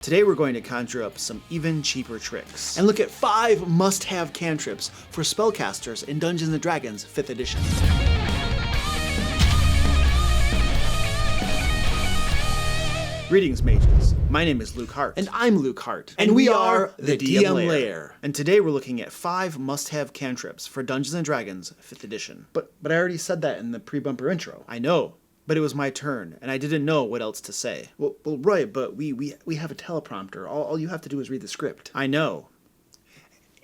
Today we're going to conjure up some even cheaper tricks and look at 5 must-have cantrips for spellcasters in Dungeons & Dragons 5th edition. Greetings, mages. My name is Luke Hart. And I'm Luke Hart. And we are the DM Lair. And today we're looking at 5 must-have cantrips for Dungeons & Dragons 5th edition. But I already said that in the pre-bumper intro. I know. But it was my turn, and I didn't know what else to say. Well, right, but we have a teleprompter. All you have to do is read the script. I know.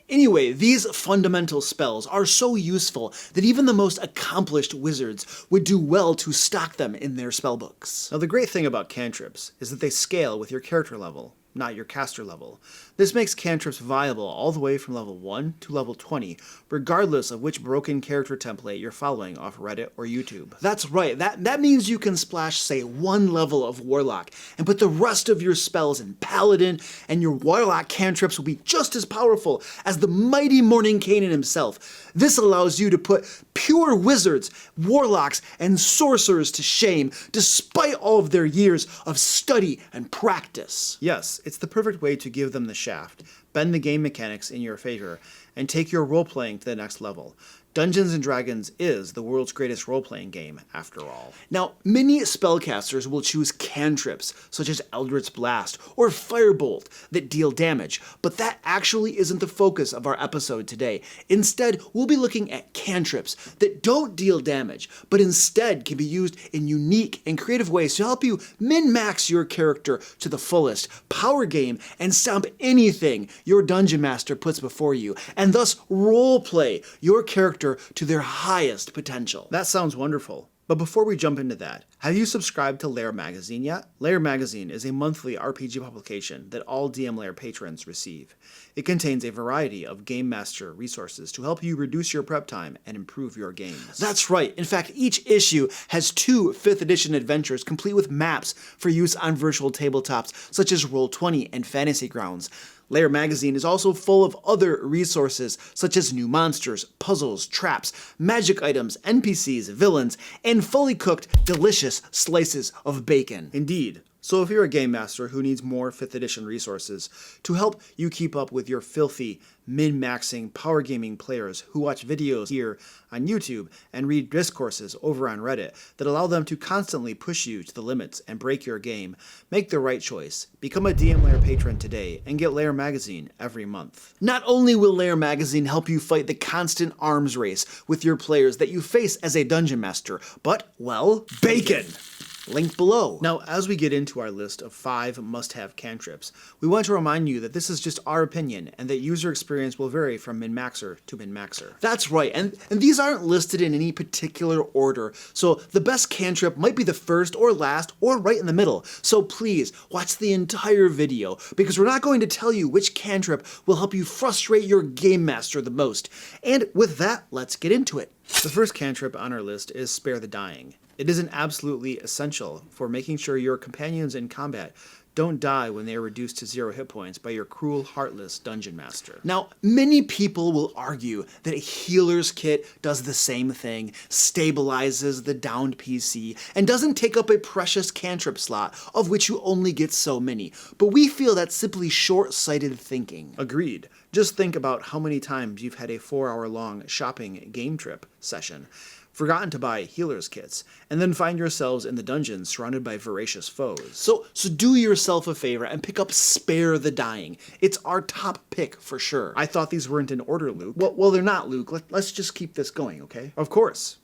Anyway, these fundamental spells are so useful that even the most accomplished wizards would do well to stock them in their spellbooks. Now, the great thing about cantrips is that they scale with your character level, not your caster level. This makes cantrips viable all the way from level 1 to level 20, regardless of which broken character template you're following off Reddit or YouTube. That's right, that means you can splash, say, 1 level of Warlock, and put the rest of your spells in Paladin, and your Warlock cantrips will be just as powerful as the mighty Mordenkainen himself. This allows you to put pure wizards, warlocks, and sorcerers to shame, despite all of their years of study and practice. Yes, it's the perfect way to give them the shaft, bend the game mechanics in your favor, and take your role-playing to the next level. Dungeons & Dragons is the world's greatest role-playing game, after all. Now, many spellcasters will choose cantrips, such as Eldritch Blast or Firebolt, that deal damage, but that actually isn't the focus of our episode today. Instead, we'll be looking at cantrips that don't deal damage, but instead can be used in unique and creative ways to help you min-max your character to the fullest, power game, and stomp anything your Dungeon Master puts before you, and thus role-play your character to their highest potential. That sounds wonderful. But before we jump into that, have you subscribed to Lair magazine yet? Lair magazine is a monthly RPG publication that all DM Lair patrons receive. It contains a variety of Game Master resources to help you reduce your prep time and improve your games. That's right. In fact, each issue has 2 5th edition adventures complete with maps for use on virtual tabletops such as Roll20 and Fantasy Grounds. Lair magazine is also full of other resources such as new monsters, puzzles, traps, magic items, NPCs, villains, and fully cooked, delicious slices of bacon. Indeed. So if you're a game master who needs more 5th edition resources to help you keep up with your filthy, min-maxing power gaming players who watch videos here on YouTube and read discourses over on Reddit that allow them to constantly push you to the limits and break your game, make the right choice. Become a DM Lair patron today and get Lair magazine every month. Not only will Lair magazine help you fight the constant arms race with your players that you face as a dungeon master, but, well, bacon! Link below. Now, as we get into our list of 5 must-have cantrips, we want to remind you that this is just our opinion and that user experience will vary from min-maxer to min-maxer. That's right, and these aren't listed in any particular order, so the best cantrip might be the first or last or right in the middle. So please, watch the entire video, because we're not going to tell you which cantrip will help you frustrate your game master the most. And with that, let's get into it. The first cantrip on our list is Spare the Dying. It is an absolutely essential for making sure your companions in combat don't die when they are reduced to 0 hit points by your cruel, heartless dungeon master. Now, many people will argue that a healer's kit does the same thing, stabilizes the downed PC, and doesn't take up a precious cantrip slot, of which you only get so many. But we feel that's simply short-sighted thinking. Agreed. Just think about how many times you've had a 4-hour-long shopping game trip session, forgotten to buy healer's kits, and then find yourselves in the dungeon surrounded by voracious foes. So do yourself a favor and pick up Spare the Dying. It's our top pick for sure. I thought these weren't in order, Luke. Well, they're not, Luke. Let's just keep this going, okay? Of course.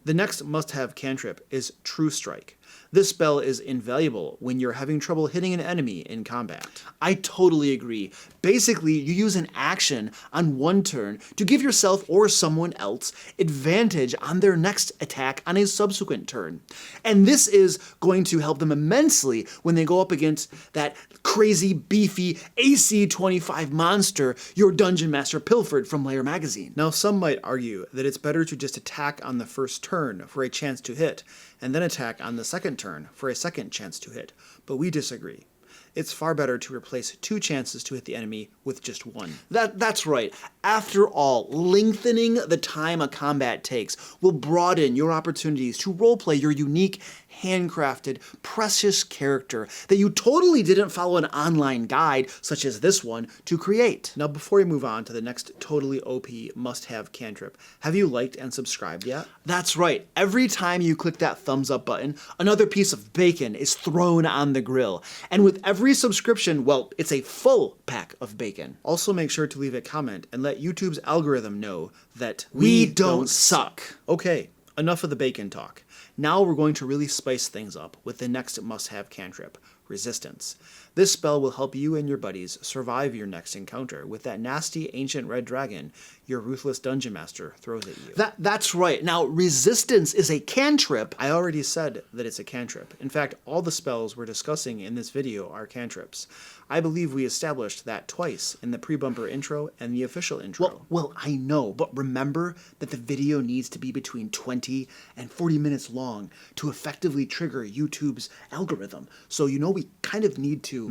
The next must-have cantrip is True Strike. This spell is invaluable when you're having trouble hitting an enemy in combat. I totally agree. Basically, you use an action on one turn to give yourself or someone else advantage on their next attack on a subsequent turn. And this is going to help them immensely when they go up against that crazy, beefy AC 25 monster your Dungeon Master pilfered from Lair magazine. Now, some might argue that it's better to just attack on the first turn for a chance to hit, and then attack on the second turn for a second chance to hit, but we disagree. It's far better to replace 2 chances to hit the enemy with just 1. That's right. After all, lengthening the time a combat takes will broaden your opportunities to roleplay your unique handcrafted, precious character that you totally didn't follow an online guide, such as this one, to create. Now, before we move on to the next totally OP must-have cantrip, have you liked and subscribed yet? That's right. Every time you click that thumbs up button, another piece of bacon is thrown on the grill. And with every subscription, well, it's a full pack of bacon. Also, make sure to leave a comment and let YouTube's algorithm know that We don't suck. Okay, enough of the bacon talk. Now we're going to really spice things up with the next must-have cantrip, Resistance. This spell will help you and your buddies survive your next encounter with that nasty ancient red dragon your ruthless dungeon master throws at you. That's right. Now, Resistance is a cantrip. I already said that it's a cantrip. In fact, all the spells we're discussing in this video are cantrips. I believe we established that twice in the pre-bumper intro and the official intro. Well, I know, but remember that the video needs to be between 20 and 40 minutes long to effectively trigger YouTube's algorithm. So, we kind of need to...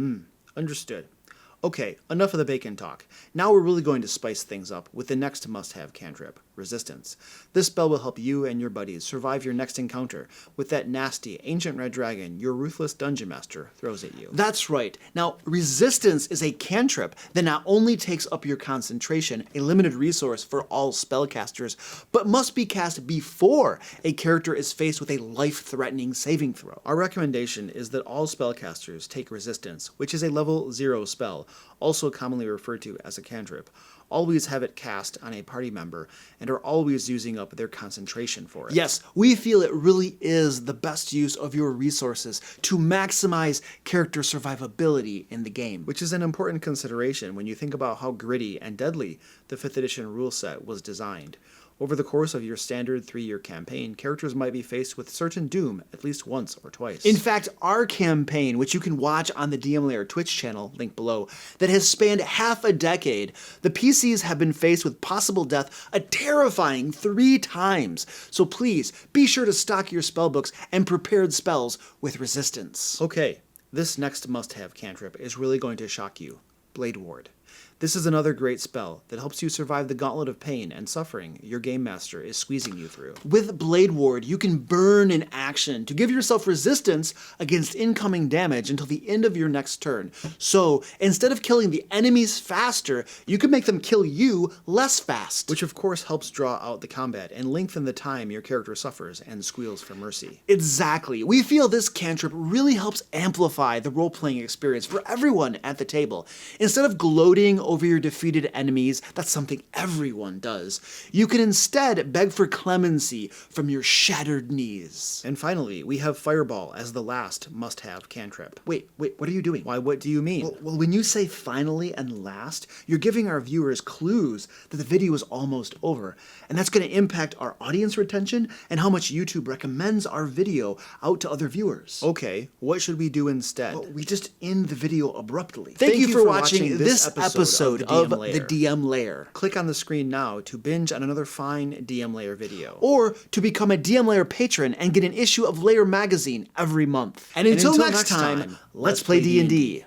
Understood. Okay, enough of the bacon talk. Now we're really going to spice things up with the next must-have cantrip, Resistance. This spell will help you and your buddies survive your next encounter with that nasty ancient red dragon your ruthless dungeon master throws at you. That's right. Now, Resistance is a cantrip that not only takes up your concentration, a limited resource for all spellcasters, but must be cast before a character is faced with a life-threatening saving throw. Our recommendation is that all spellcasters take Resistance, which is a level 0 spell, also commonly referred to as a cantrip. Always have it cast on a party member and are always using up their concentration for it. Yes, we feel it really is the best use of your resources to maximize character survivability in the game. Which is an important consideration when you think about how gritty and deadly the 5th edition rule set was designed. Over the course of your standard 3-year campaign, characters might be faced with certain doom at least once or twice. In fact, our campaign, which you can watch on the DM Lair Twitch channel, link below, that has spanned half a decade, the PCs have been faced with possible death a terrifying 3 times. So please, be sure to stock your spellbooks and prepared spells with Resistance. Okay, this next must-have cantrip is really going to shock you. Blade Ward. This is another great spell that helps you survive the gauntlet of pain and suffering your game master is squeezing you through. With Blade Ward, you can burn in action to give yourself resistance against incoming damage until the end of your next turn. So, instead of killing the enemies faster, you can make them kill you less fast. Which of course helps draw out the combat and lengthen the time your character suffers and squeals for mercy. Exactly. We feel this cantrip really helps amplify the role-playing experience for everyone at the table. Instead of gloating over your defeated enemies, that's something everyone does, you can instead beg for clemency from your shattered knees. And finally, we have Fireball as the last must-have cantrip. Wait, what are you doing? Why, what do you mean? Well, when you say finally and last, you're giving our viewers clues that the video is almost over, and that's going to impact our audience retention and how much YouTube recommends our video out to other viewers. Okay, what should we do instead? Well, we just end the video abruptly. Thank you for watching this episode of the DM Lair. Click on the screen now to binge on another fine DM Lair video. Or to become a DM Lair patron and get an issue of Lair magazine every month. And until next time, let's play D&D.